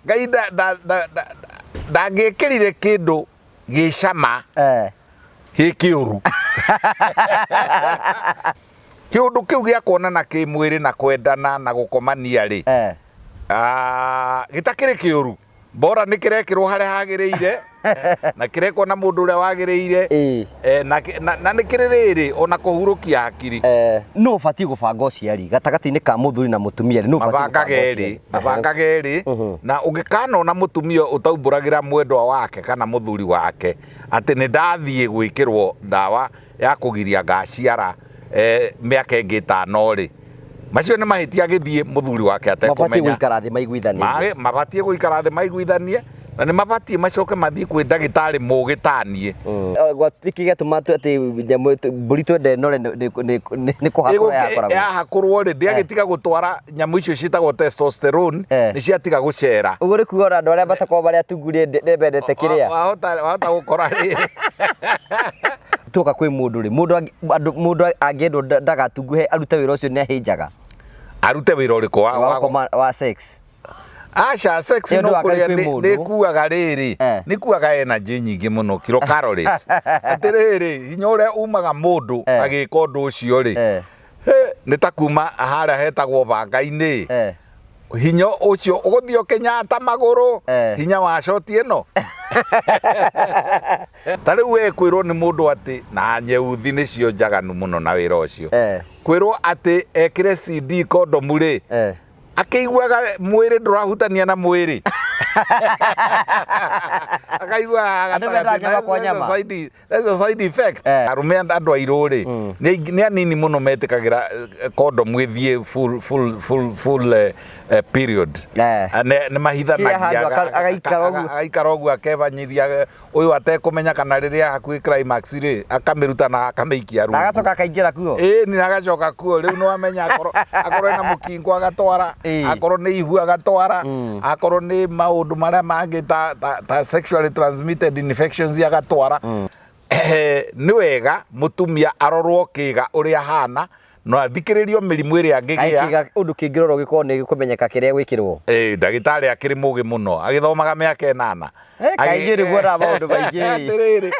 ngai ndangĩkĩrire kĩndũ gĩcama gĩ kĩũru kĩũndũ kĩu gĩa kuonana kĩmwĩrĩ na kwendana na gũkomania rĩ gĩtakĩrĩ kĩũru bora nĩ kĩrekĩrwo harĩa hagĩrĩire na kĩrekwo na mũndũ ũrĩa wagĩrĩire na nĩ kĩrĩ rĩrĩ ona kũhurũkia hakiri no ũbatiĩ gũbanga ũciari gatagatĩ-inĩ ka mũthuri na mũtumia no mabanga gerĩ na ũngĩkanona mũtumia ũtaumbũragĩra mwendwa wake kana mũthuri wake atĩ nĩ ndathiĩ gwĩkĩrwo ndawa ya kũgiria ngaciara mĩaka ĩngĩ 5 rĩ macio nĩ mahĩtia gĩthiĩ mũthuri wake atekũmenya mabatiĩ gũikara thĩ maiguithanie na nĩ mabatiĩ macoke mathiĩ kwĩ ndagĩtarĩ mũgĩtanie iki gĩatũma atĩ mbũri twende nore nĩ kũhakũra yahakorwo rĩ ndĩagĩtiga gũtwara nyamũ icio ciĩtagwo testosterone nĩ ciatiga gũcera ũguo nĩ kuuga andũ arĩa matakoragwo marĩ atungu nĩmbendete kĩrĩa wahota gũkora rĩrĩ tuoka kwĩ mũndũ rĩ mũndũ angĩendwo ndagatunguhe arute wĩra ũcio nĩ ahĩnjaga arute wĩra ũrĩkũ wa sex aca sex no kũrĩa nĩ kuaga rĩrĩ nĩ kuaga energy nyingĩ mũno calories atĩrĩrĩ hinya ũrĩa umaga mũndũ agĩka ũndũ ũcio rĩ nĩ ta kuma harĩa hetagwo banga-inĩ hinya ũcio ũgũthiĩ ũkĩnyata magũrũ hinya wa shoti ĩno ta rĩu kwĩrwo nĩ mũndũ atĩ na nyeuthi nĩcio njaganu mũno na wĩra ũcio kwĩrwo atĩ ekĩre CD kondomu rĩ akĩiguaga mwĩrĩ ndũrahutania na mwĩrĩ akaigua that's a side effect arume andũ airũ rĩ nĩ anini mũno metĩkagĩra kondomu ĩthiĩ full period nĩ mahithanagia agaikara ũguo akebanyithia ũyũ atekũmenya kana rĩrĩa hakuhĩ climax rĩ akamĩruta na akamĩikia rungu agacoka akaingĩra kuo nĩ agacoka kuo rĩu nĩwamenya akorwo ena mũkingo agatwara akorwo nĩ ihu agatwara akorwo nĩ maũndũ marĩa mangĩ ta sexually transmitted infections agatwara nĩ wega mũtumia arorwo kĩga ũrĩa hana no athikĩrĩrio mĩrimũ ĩrĩa angĩgĩa ũndũ kĩngĩrorwo gĩkorwo nĩ gĩkũmenyeka kĩrĩa gwĩkĩrwo ndagĩtarĩ akĩrĩ mũgĩ mũno agĩthomaga mĩaka 8 kaingĩ nĩguo na maũndũ maingĩ